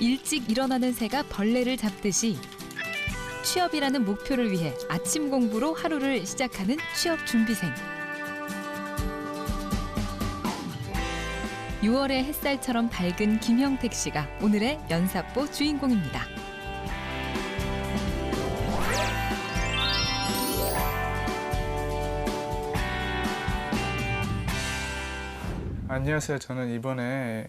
일찍 일어나는 새가 벌레를 잡듯이 취업이라는 목표를 위해 아침 공부로 하루를 시작하는 취업 준비생. 6월의 햇살처럼 밝은 김형택 씨가 오늘의 연사포 주인공입니다. 안녕하세요. 저는 이번에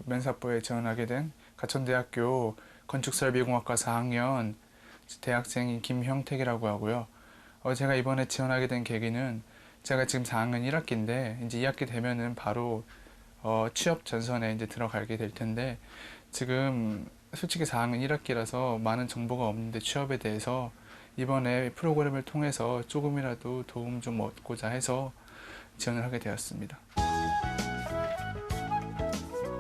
면사포에 지원하게 된 가천대학교 건축설비공학과 4학년 대학생인 김형택이라고 하고요. 제가 이번에 지원하게 된 계기는 제가 지금 4학년 1학기인데 이제 2학기 되면은 바로 취업 전선에 이제 들어가게 될 텐데 지금 솔직히 4학년 1학기라서 많은 정보가 없는데 취업에 대해서 이번에 프로그램을 통해서 조금이라도 도움 좀 얻고자 해서 지원을 하게 되었습니다.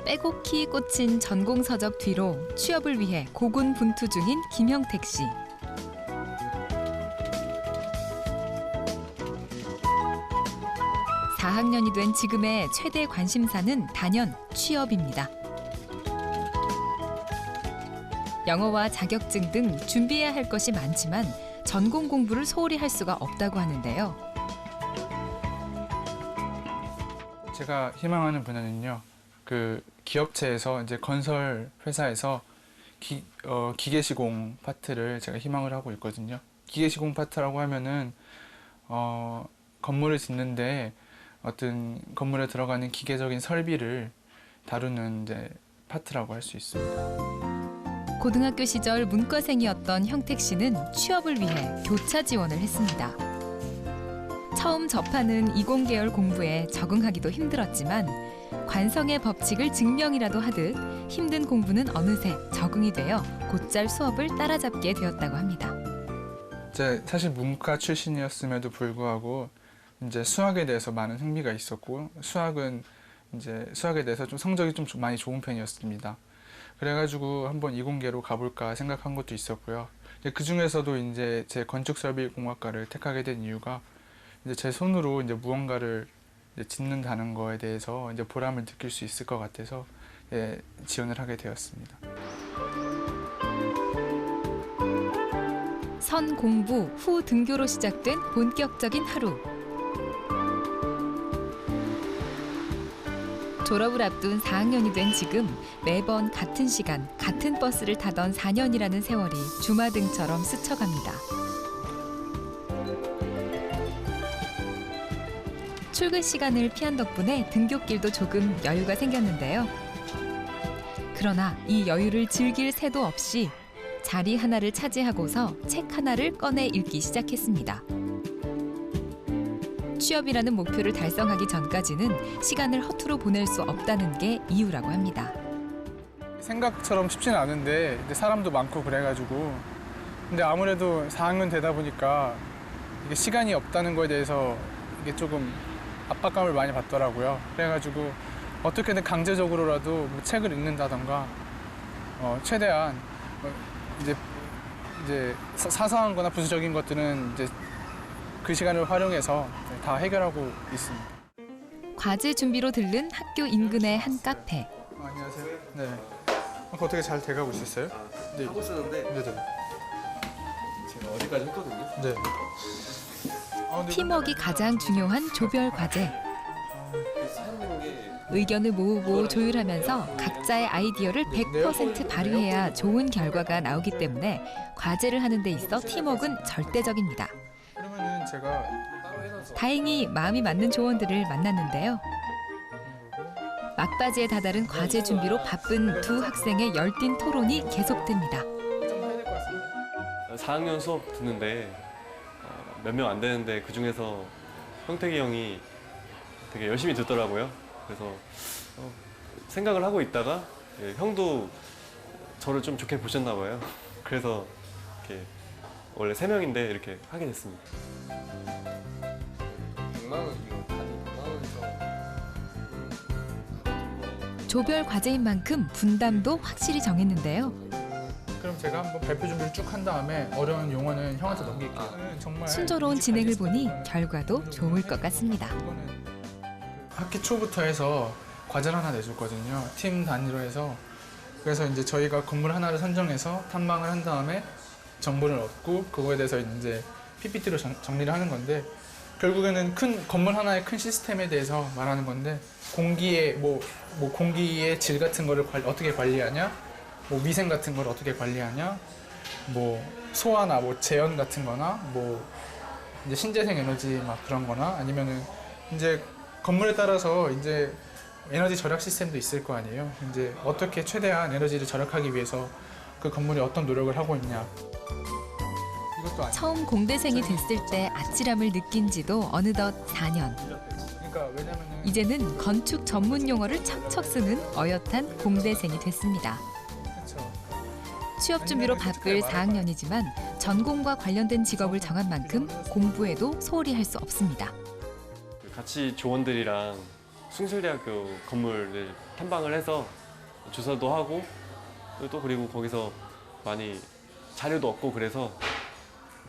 빼곡히 꽂힌 전공 서적 뒤로 취업을 위해 고군분투 중인 김형택 씨. (4학년이) 된 지금의 최대 관심사는 단연 취업입니다. 영어와 자격증 등 준비해야 할 것이 많지만 전공 공부를 소홀히 할 수가 없다고 하는데요. 제가 희망하는 분야는요. 그 기업체에서 이제 건설 회사에서 기계시공 파트를 제가 희망을 하고 있거든요. 기계시공 파트라고 하면은 건물을 짓는데 어떤 건물에 들어가는 기계적인 설비를 다루는 이제 파트라고 할 수 있습니다. 고등학교 시절 문과생이었던 형택 씨는 취업을 위해 교차 지원을 했습니다. 처음 접하는 이공계열 공부에 적응하기도 힘들었지만 관성의 법칙을 증명이라도 하듯 힘든 공부는 어느새 적응이 되어 곧잘 수업을 따라잡게 되었다고 합니다. 제가 사실 문과 출신이었음에도 불구하고 이제 수학에 대해서 많은 흥미가 있었고 수학에 대해서 좀 성적이 좀 많이 좋은 편이었습니다. 그래가지고 한번 이공계로 가볼까 생각한 것도 있었고요. 그 중에서도 이제 제 건축설비공학과를 택하게 된 이유가 이제 제 손으로 이제 무언가를 이제 짓는다는 거에 대해서 이제 보람을 느낄 수 있을 것 같아서 지원을 하게 되었습니다. 선 공부 후 등교로 시작된 본격적인 하루. 졸업을 앞둔 4학년이 된 지금 매번 같은 시간, 같은 버스를 타던 4년이라는 세월이 주마등처럼 스쳐갑니다. 출근 시간을 피한 덕분에 등굣길도 조금 여유가 생겼는데요. 그러나 이 여유를 즐길 새도 없이 자리 하나를 차지하고서 책 하나를 꺼내 읽기 시작했습니다. 취업이라는 목표를 달성하기 전까지는 시간을 허투루 보낼 수 없다는 게 이유라고 합니다. 생각처럼 쉽지는 않은데 이제 사람도 많고 그래가지고 근데 아무래도 4학년 되다 보니까 이게 시간이 없다는 거에 대해서 이게 조금 압박감을 많이 받더라고요. 그래가지고 어떻게든 강제적으로라도 뭐 책을 읽는다던가 최대한 이제 사소한 거나 부수적인 것들은 이제 그 시간을 활용해서 다 해결하고 있습니다. 과제 준비로 들른 학교 인근의 한 카페. 안녕하세요. 네. 어떻게 잘 돼가고 있었어요? 네. 하고 있었는데 네네. 제가 어디까지 했거든요. 네. 팀워크가 가장 중요한 조별 과제. 의견을 모으고 조율하면서 각자의 아이디어를 100% 발휘해야 좋은 결과가 나오기 때문에 과제를 하는 데 있어 팀워크는 절대적입니다. 그러면은 제가 다행히 마음이 맞는 조원들을 만났는데요. 막바지에 다다른 과제 준비로 바쁜 두 학생의 열띤 토론이 계속됩니다. 4학년 수업 듣는데 몇 명 안 되는데 그 중에서 형택이 형이 되게 열심히 듣더라고요. 그래서 생각을 하고 있다가 형도 저를 좀 좋게 보셨나 봐요. 그래서 이렇게 원래 3명인데 이렇게 하게 됐습니다. 100만 원이요. 100만 원에서 조별 과제인 만큼 분담도 확실히 정했는데요. 그럼 제가 한번 발표 준비를 쭉 한 다음에 어려운 용어는 형한테 넘길게요. 정말 순조로운 진행을 보니 결과도 좋을 것 같습니다. 학기 초부터 해서 과제를 하나 내줬거든요. 팀 단위로 해서 그래서 이제 저희가 건물 하나를 선정해서 탐방을 한 다음에 정보를 얻고 그거에 대해서 이제 PPT로 정리를 하는 건데, 결국에는 큰 건물 하나의 큰 시스템에 대해서 말하는 건데, 공기의 공기의 질 같은 거를 어떻게 관리하냐, 뭐 위생 같은 걸 어떻게 관리하냐, 뭐 소화나 뭐 재현 같은 거나 뭐 이제 신재생 에너지 막 그런 거나, 아니면은 이제 건물에 따라서 이제 에너지 절약 시스템도 있을 거 아니에요. 이제 어떻게 최대한 에너지를 절약하기 위해서 그 건물이 어떤 노력을 하고 있냐. 이것도 처음 공대생이 됐을 때 아찔함을 느낀 지도 어느덧 4년. 그러니까 왜냐면은 이제는 건축 전문 용어를 척척 쓰는 어엿한 공대생이 됐습니다. 그렇죠. 취업 준비로 바쁠 4학년이지만 전공과 관련된 직업을 정한 만큼 공부에도 소홀히 할 수 없습니다. 같이 조원들이랑 숭실대학교 건물을 탐방을 해서 조사도 하고 그리고 거기서 많이 자료도 얻고, 그래서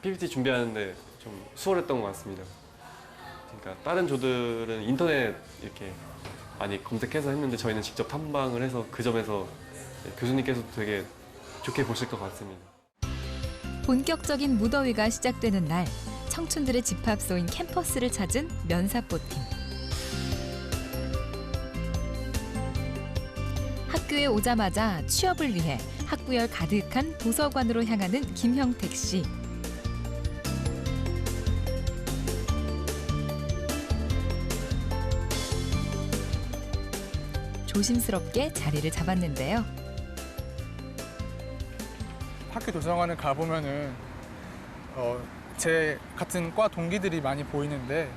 PPT 준비하는데 좀 수월했던 것 같습니다. 그러니까 다른 조들은 인터넷 이렇게 많이 검색해서 했는데 저희는 직접 탐방을 해서 그 점에서 교수님께서도 되게 좋게 보실 것 같습니다. 본격적인 무더위가 시작되는 날, 청춘들의 집합소인 캠퍼스를 찾은 면사포팀. 학교에 오자마자 취업을 위해 학구열 가득한 도서관으로 향하는 김형택 씨. 조심스럽게 자리를 잡았는데요. 학교 도서관을 가보면은 제 같은 과 동기들이 많이 보이는데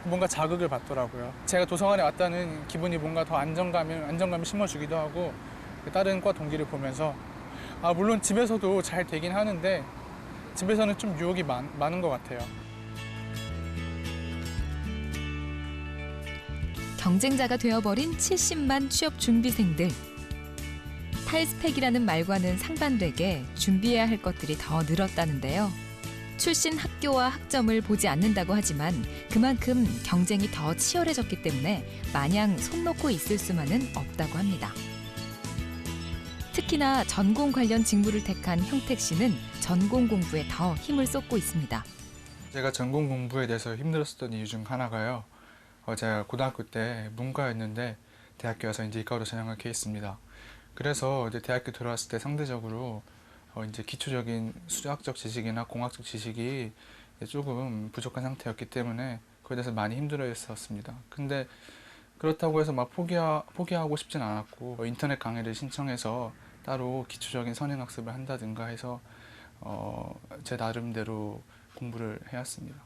뭔가 자극을 받더라고요. 제가 도서관에 왔다는 기분이 뭔가 더 안정감을 심어주기도 하고, 다른 과 동기를 보면서 물론 집에서도 잘 되긴 하는데 집에서는 좀 유혹이 많은 것 같아요. 경쟁자가 되어버린 70만 취업 준비생들. 탈스펙이라는 말과는 상반되게 준비해야 할 것들이 더 늘었다는데요. 출신 학교와 학점을 보지 않는다고 하지만 그만큼 경쟁이 더 치열해졌기 때문에 마냥 손 놓고 있을 수만은 없다고 합니다. 특히나 전공 관련 직무를 택한 형택 씨는 전공 공부에 더 힘을 쏟고 있습니다. 제가 전공 공부에 대해서 힘들었던 이유 중 하나가요. 제가 고등학교 때 문과였는데 대학교 와서 이제 이과로 전향하게 했습니다. 그래서 이제 대학교 들어왔을 때 상대적으로 이제 기초적인 수학적 지식이나 공학적 지식이 조금 부족한 상태였기 때문에 그에 대해서 많이 힘들어했었습니다. 근데 그렇다고 해서 막 포기하고 싶진 않았고, 인터넷 강의를 신청해서 따로 기초적인 선행학습을 한다든가 해서 제 나름대로 공부를 해왔습니다.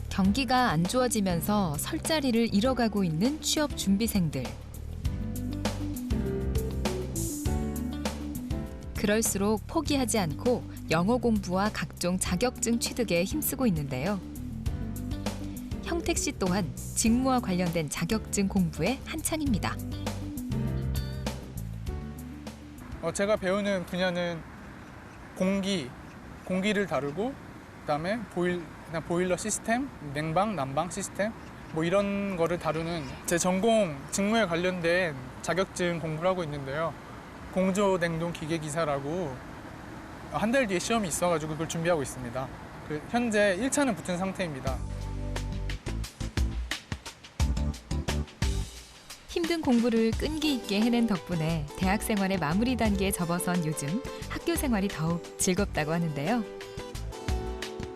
경기가 안 좋아지면서 설 자리를 잃어가고 있는 취업 준비생들. 그럴수록 포기하지 않고 영어 공부와 각종 자격증 취득에 힘쓰고 있는데요. 형택 씨 또한 직무와 관련된 자격증 공부에 한창입니다. 제가 배우는 분야는 공기를 다루고, 그다음에 보일러 시스템, 냉방, 난방 시스템 뭐 이런 거를 다루는 제 전공 직무에 관련된 자격증 공부를 하고 있는데요. 공조냉동 기계기사라고 한 달 뒤에 시험이 있어가지고 그걸 준비하고 있습니다. 현재 1차는 붙은 상태입니다. 힘든 공부를 끈기 있게 해낸 덕분에 대학 생활의 마무리 단계에 접어선 요즘 학교 생활이 더욱 즐겁다고 하는데요.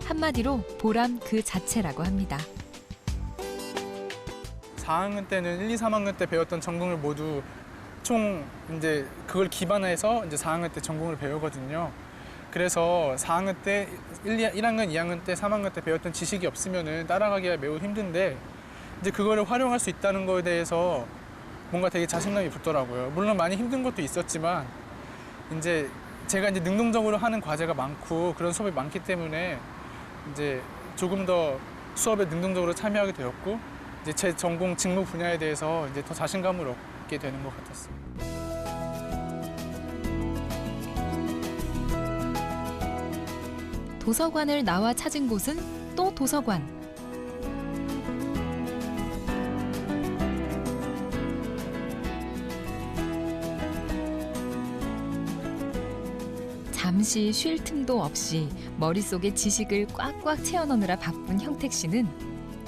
한마디로 보람 그 자체라고 합니다. 4학년 때는 1, 2, 3학년 때 배웠던 전공을 모두 총 이제 그걸 기반해서 이제 4학년 때 전공을 배우거든요. 그래서 4학년 때 1학년, 2학년 때, 3학년 때 배웠던 지식이 없으면은 따라가기가 매우 힘든데, 이제 그거를 활용할 수 있다는 거에 대해서 뭔가 되게 자신감이 붙더라고요. 물론 많이 힘든 것도 있었지만 이제 제가 이제 능동적으로 하는 과제가 많고 그런 수업이 많기 때문에 이제 조금 더 수업에 능동적으로 참여하게 되었고, 이제 제 전공 직무 분야에 대해서 이제 더 자신감을 얻게 되는 것 같았습니다. 도서관을 나와 찾은 곳은 또 도서관. 잠시 쉴 틈도 없이 머릿속에 지식을 꽉꽉 채워넣느라 바쁜 형택 씨는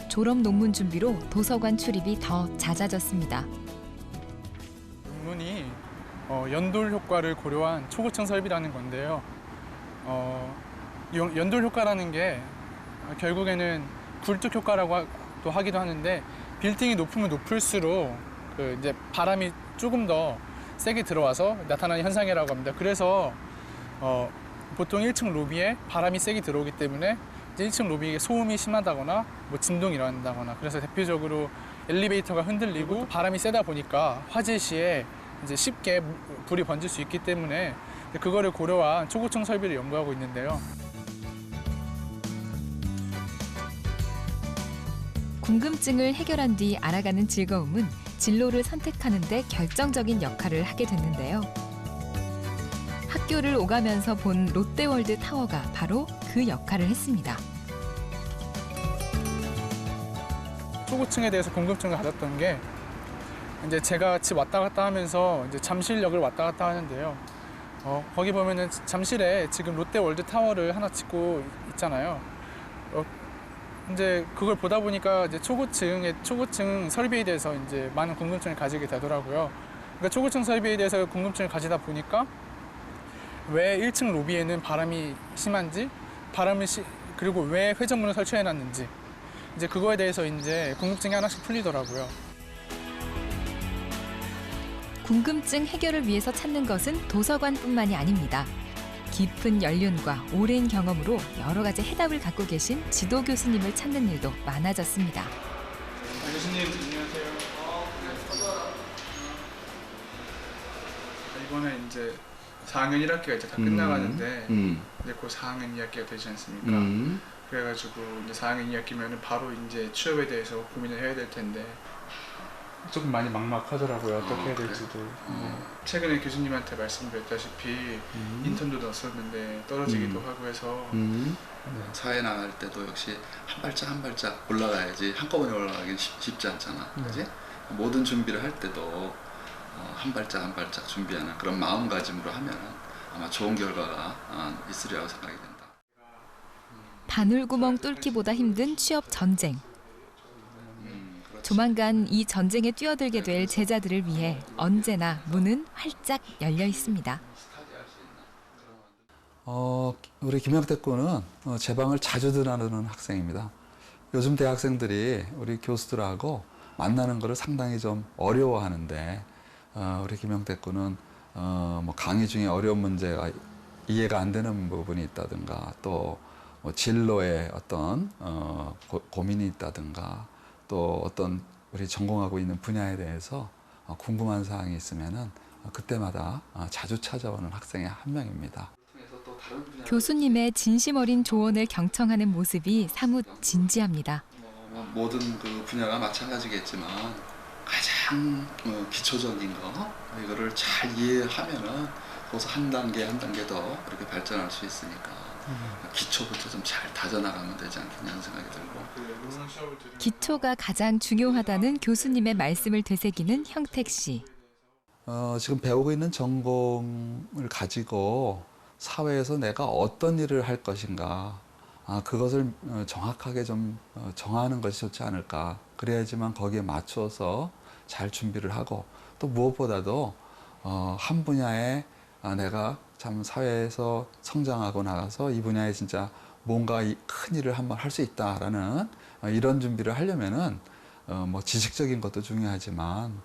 졸업 논문 준비로 도서관 출입이 더 잦아졌습니다. 논문이 연돌 효과를 고려한 초고층 설비라는 건데요. 이 연돌 효과라는 게 결국에는 굴뚝 효과라고 또 하기도 하는데 빌딩이 높으면 높을수록 이제 바람이 조금 더 세게 들어와서 나타나는 현상이라고 합니다. 그래서 보통 1층 로비에 바람이 세게 들어오기 때문에 이제 1층 로비에 소음이 심하다거나 뭐 진동이 일어난다거나, 그래서 대표적으로 엘리베이터가 흔들리고 바람이 세다 보니까 화재 시에 이제 쉽게 불이 번질 수 있기 때문에 그거를 고려한 초고층 설비를 연구하고 있는데요. 궁금증을 해결한 뒤 알아가는 즐거움은 진로를 선택하는 데 결정적인 역할을 하게 됐는데요. 학교를 오가면서 본 롯데월드 타워가 바로 그 역할을 했습니다. 초고층에 대해서 궁금증을 가졌던 게, 이제 제가 집 왔다 갔다 하면서 이제 잠실역을 왔다 갔다 하는데요. 거기 보면은 잠실에 지금 롯데월드 타워를 하나 짓고 있잖아요. 이제 그걸 보다 보니까 이제 초고층 설비에 대해서 이제 많은 궁금증을 가지게 되더라고요. 그러니까 초고층 설비에 대해서 궁금증을 가지다 보니까 왜 1층 로비에는 바람이 심한지, 그리고 왜 회전문을 설치해 놨는지, 이제 그거에 대해서 이제 궁금증이 하나씩 풀리더라고요. 궁금증 해결을 위해서 찾는 것은 도서관뿐만이 아닙니다. 깊은 연륜과 오랜 경험으로 여러 가지 해답을 갖고 계신 지도 교수님을 찾는 일도 많아졌습니다. 교수님 안녕하세요. 이번에 이제 4학년 1학기가 이제 다 끝나가는데 이제 곧 4학년 2학기가 되지 않습니까? 그래가지고 이제 4학년 2학기면은 바로 이제 취업에 대해서 고민을 해야 될 텐데 조금 많이 막막하더라고요. 어떻게 해야 될지도. 최근에 교수님한테 말씀드렸다시피 인턴도 넣었었는데 떨어지기도 하고 해서 사회 나갈 때도 역시 한 발짝 한 발짝 올라가야지 한꺼번에 올라가긴 쉽지 않잖아. 그지? 모든 준비를 할 때도 한 발짝 한 발짝 준비하는 그런 마음가짐으로 하면 아마 좋은 결과가 있으리라고 생각이 된다. 바늘구멍 뚫기보다 힘든 취업 전쟁. 조만간 이 전쟁에 뛰어들게 될 제자들을 위해 언제나 문은 활짝 열려 있습니다. 우리 김형택 군은 제 방을 자주 드나드는 학생입니다. 요즘 대학생들이 우리 교수들하고 만나는 것을 상당히 좀 어려워하는데 우리 김형택 군은 뭐 강의 중에 어려운 문제가 이해가 안 되는 부분이 있다든가 또 뭐 진로에 어떤 고민이 있다든가 또 어떤 우리 전공하고 있는 분야에 대해서 궁금한 사항이 있으면은 그때마다 자주 찾아오는 학생의 한 명입니다. 교수님의 진심 어린 조언을 경청하는 모습이 사뭇 진지합니다. 모든 그 분야가 마찬가지겠지만 가장 기초적인 거 이거를 잘 이해하면은 거기서 한 단계 한 단계 더 그렇게 발전할 수 있으니까 기초부터 좀 잘 다져나가면 되지 않겠냐는 생각이 들고. 기초가 가장 중요하다는 교수님의 말씀을 되새기는 형택 씨. 지금 배우고 있는 전공을 가지고 사회에서 내가 어떤 일을 할 것인가 그것을 정확하게 좀 정하는 것이 좋지 않을까. 그래야지만 거기에 맞춰서 잘 준비를 하고 또 무엇보다도 한 분야에 내가 참 사회에서 성장하고 나가서 이 분야에 진짜 뭔가 큰 일을 한번 할 수 있다라는 이런 준비를 하려면은 뭐 지식적인 것도 중요하지만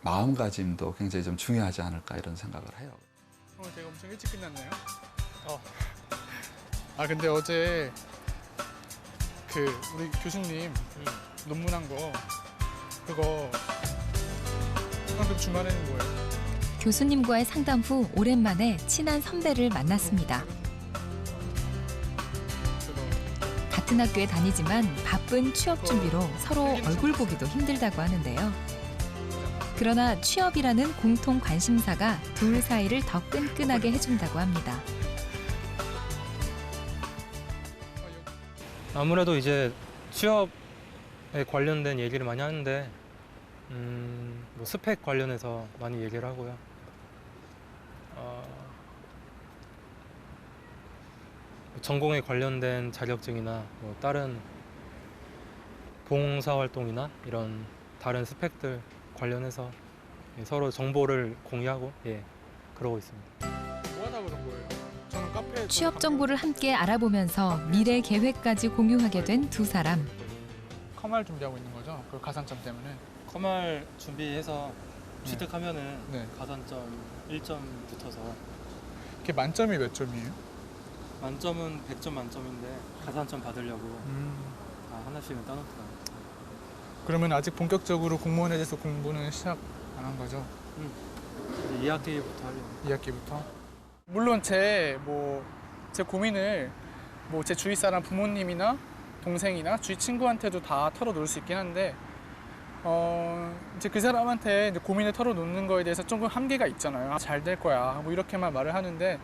마음가짐도 굉장히 좀 중요하지 않을까 이런 생각을 해요. 제가 엄청 일찍 끝났네요. 근데 어제 우리 교수님 논문한 거 그거 방금 주말에는 뭐예요? 교수님과의 상담 후 오랜만에 친한 선배를 만났습니다. 같은 학교에 다니지만 바쁜 취업 준비로 서로 얼굴 보기도 힘들다고 하는데요. 그러나 취업이라는 공통 관심사가 둘 사이를 더 끈끈하게 해준다고 합니다. 아무래도 이제 취업에 관련된 얘기를 많이 하는데 뭐 스펙 관련해서 많이 얘기를 하고요. 전공에 관련된 자격증이나 뭐 다른 봉사활동이나 이런 다른 스펙들 관련해서 서로 정보를 공유하고 그러고 있습니다. 뭐 하다 그런 거예요? 저는 카페에 취업 정보를 함께 알아보면서 미래 계획까지 공유하게 된 두 사람. 커말 준비하고 있는 거죠? 그 가산점 때문에. 커말 준비해서 취득하면은 네. 가산점 1점 붙어서 그게 만점이 몇 점이에요? 만점은 100점 만점인데 가산점 받으려고 다 하나씩은 따놓더라고요. 그러면 아직 본격적으로 공무원에 대해서 공부는 시작 안 한 거죠? 이제 2학기부터 하려고. 2학기부터? 물론 제 고민을 제 주위 사람 부모님이나 동생이나 주위 친구한테도 다 털어놓을 수 있긴 한데 이제 그 사람한테 이제 고민을 털어놓는 거에 대해서 조금 한계가 있잖아요. 잘 될 거야 뭐 이렇게만 말을 하는데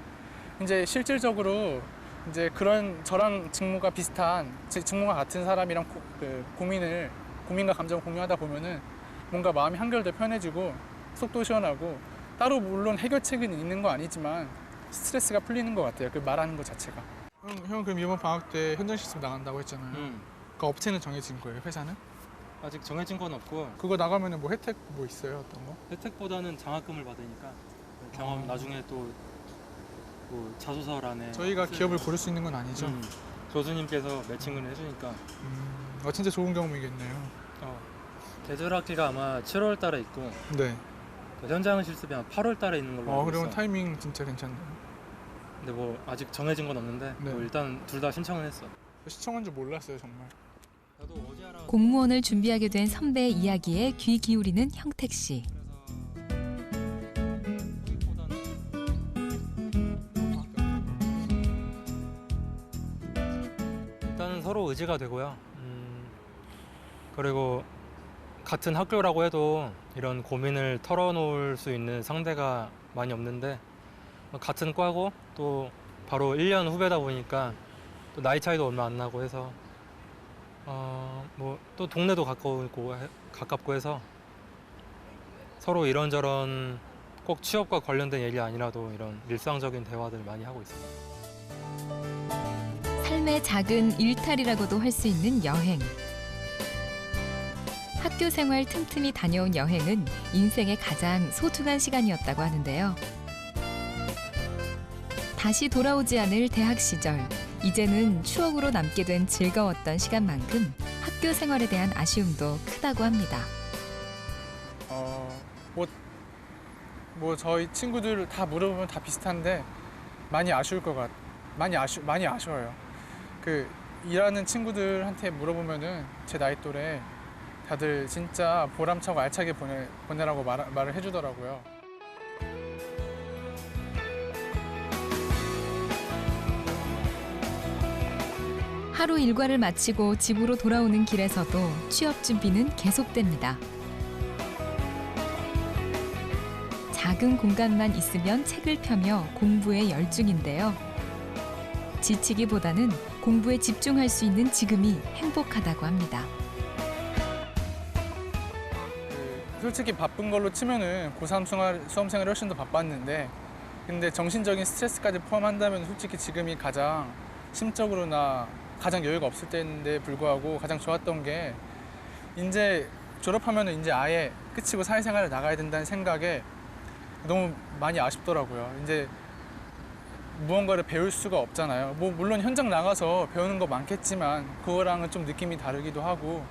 이제 실질적으로 이제 그런 저랑 직무가 비슷한 직무가 같은 사람이랑 고민과 감정을 공유하다 보면은 뭔가 마음이 한결 더 편해지고 속도 시원하고 따로 물론 해결책은 있는 거 아니지만 스트레스가 풀리는 것 같아요. 그 말하는 것 자체가. 형 그럼 이번 방학 때 현장 실습 나간다고 했잖아요. 그 업체는 정해진 거예요? 회사는? 아직 정해진 건 없고 그거 나가면은 뭐 혜택 뭐 있어요? 어떤 거? 혜택보다는 장학금을 받으니까 경험 나중에 또 뭐 자소서 안에 저희가 기업을 고를 수 있는 건 아니죠? 교수님께서 매칭을 해주니까 진짜 좋은 경험이겠네요. 계절 학기가 아마 7월 달에 있고 네. 그 현장 실습이 아마 8월 달에 있는 걸로 알고 그러면 있어. 타이밍 진짜 괜찮네요. 근데 뭐 아직 정해진 건 없는데 네. 뭐 일단 둘 다 신청은 했어. 시청한 줄 몰랐어요 정말. 나도 어제 알아. 공무원을 준비하게 된 선배의 이야기에 귀 기울이는 형택 씨. 일단은 서로 의지가 되고요. 그리고 같은 학교라고 해도 이런 고민을 털어놓을 수 있는 상대가 많이 없는데 같은 과고 또 바로 1년 후배다 보니까 또 나이 차이도 얼마 안 나고 해서 뭐 또 동네도 가깝고 해서 서로 이런저런 꼭 취업과 관련된 얘기 아니라도 이런 일상적인 대화들 많이 하고 있습니다. 삶의 작은 일탈이라고도 할 수 있는 여행. 학교 생활 틈틈이 다녀온 여행은 인생의 가장 소중한 시간이었다고 하는데요. 다시 돌아오지 않을 대학 시절. 이제는 추억으로 남게 된 즐거웠던 시간만큼 학교 생활에 대한 아쉬움도 크다고 합니다. 뭐 저희 친구들 다 물어보면 다 비슷한데 많이 아쉬워요. 그 일하는 친구들한테 물어보면은 제 나이 또래 다들 진짜 보람차고 알차게 보내라고 말을 해주더라고요. 하루 일과를 마치고 집으로 돌아오는 길에서도 취업 준비는 계속됩니다. 작은 공간만 있으면 책을 펴며 공부에 열중인데요. 지치기보다는 공부에 집중할 수 있는 지금이 행복하다고 합니다. 솔직히 바쁜 걸로 치면은 고3 수험생활이 훨씬 더 바빴는데 근데 정신적인 스트레스까지 포함한다면 솔직히 지금이 가장 심적으로나 가장 여유가 없을 때인데 불구하고 가장 좋았던 게 이제 졸업하면은 이제 아예 끝이고 사회생활을 나가야 된다는 생각에 너무 많이 아쉽더라고요. 이제 무언가를 배울 수가 없잖아요. 뭐 물론 현장 나가서 배우는 거 많겠지만 그거랑은 좀 느낌이 다르기도 하고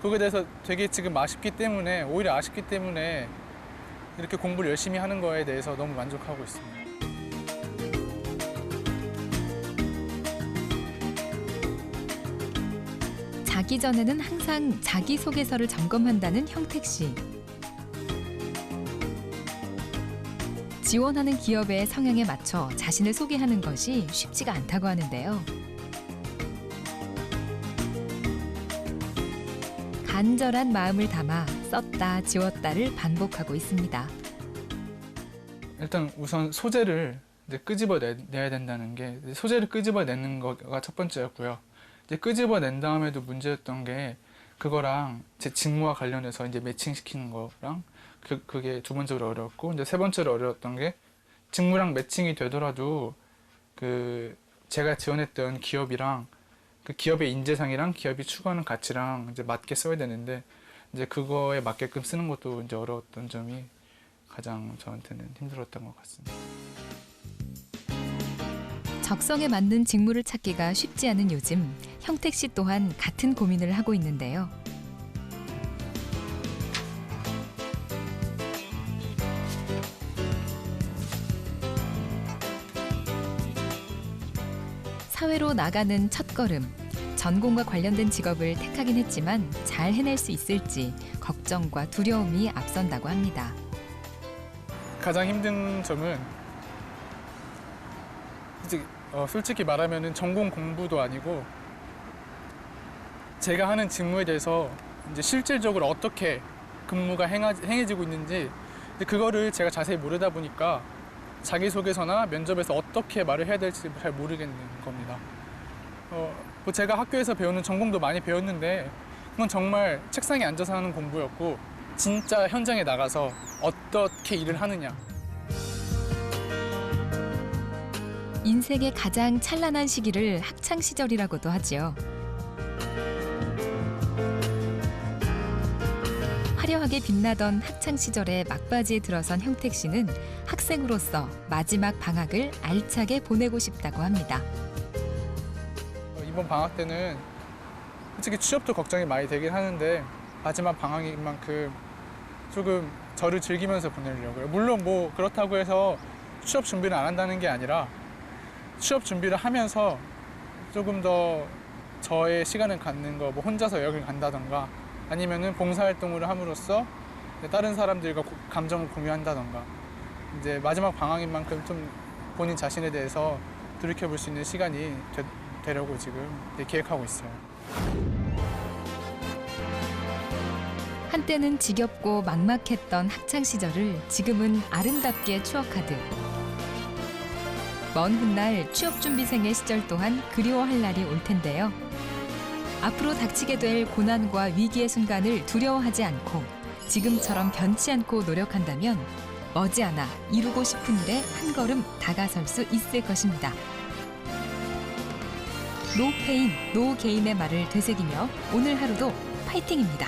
그거에 대해서 되게 지금 오히려 아쉽기 때문에 이렇게 공부를 열심히 하는 거에 대해서 너무 만족하고 있습니다. 자기 전에는 항상 자기소개서를 점검한다는 형택 씨. 지원하는 기업의 성향에 맞춰 자신을 소개하는 것이 쉽지가 않다고 하는데요. 간절한 마음을 담아 썼다 지웠다를 반복하고 있습니다. 일단 우선 소재를 이제 끄집어내야 된다는 게 소재를 끄집어내는 거가 첫 번째였고요. 이제 끄집어낸 다음에도 문제였던 게 그거랑 제 직무와 관련해서 이제 매칭시키는 거랑 그게 두 번째로 어려웠고 이제 세 번째로 어려웠던 게 직무랑 매칭이 되더라도 그 제가 지원했던 기업이랑 그 기업의 인재상이랑 기업이 추구하는 가치랑 이제 맞게 써야 되는데 이제 그거에 맞게끔 쓰는 것도 이제 어려웠던 점이 가장 저한테는 힘들었던 것 같습니다. 적성에 맞는 직무를 찾기가 쉽지 않은 요즘, 형택 씨 또한 같은 고민을 하고 있는데요. 사회로 나가는 첫걸음, 전공과 관련된 직업을 택하긴 했지만 잘 해낼 수 있을지 걱정과 두려움이 앞선다고 합니다. 가장 힘든 점은 이제 솔직히 말하면은 전공 공부도 아니고 제가 하는 직무에 대해서 이제 실질적으로 어떻게 근무가 행해지고 있는지 그거를 제가 자세히 모르다 보니까 자기소개서나 면접에서 어떻게 말을 해야 될지 잘 모르겠는 겁니다. 뭐 제가 학교에서 배우는 전공도 많이 배웠는데 그건 정말 책상에 앉아서 하는 공부였고 진짜 현장에 나가서 어떻게 일을 하느냐. 인생의 가장 찬란한 시기를 학창 시절이라고도 하지요. 화려하게 빛나던 학창 시절의 막바지에 들어선 형택 씨는 학생으로서 마지막 방학을 알차게 보내고 싶다고 합니다. 이번 방학 때는 솔직히 취업도 걱정이 많이 되긴 하는데 마지막 방학인 만큼 조금 저를 즐기면서 보내려고요. 물론 뭐 그렇다고 해서 취업 준비를 안 한다는 게 아니라 취업 준비를 하면서 조금 더 저의 시간을 갖는 거, 뭐 혼자서 여행을 간다던가 아니면은 봉사활동을 함으로써 다른 사람들과 감정을 공유한다던가 이제 마지막 방학인 만큼 좀 본인 자신에 대해서 돌이켜볼 수 있는 시간이 되려고 지금 계획하고 있어요. 한때는 지겹고 막막했던 학창 시절을 지금은 아름답게 추억하듯 먼 훗날 취업준비생의 시절 또한 그리워할 날이 올 텐데요. 앞으로 닥치게 될 고난과 위기의 순간을 두려워하지 않고 지금처럼 변치 않고 노력한다면 머지않아 이루고 싶은 일에 한 걸음 다가설 수 있을 것입니다. 노 페인, 노 게인의 말을 되새기며 오늘 하루도 파이팅입니다.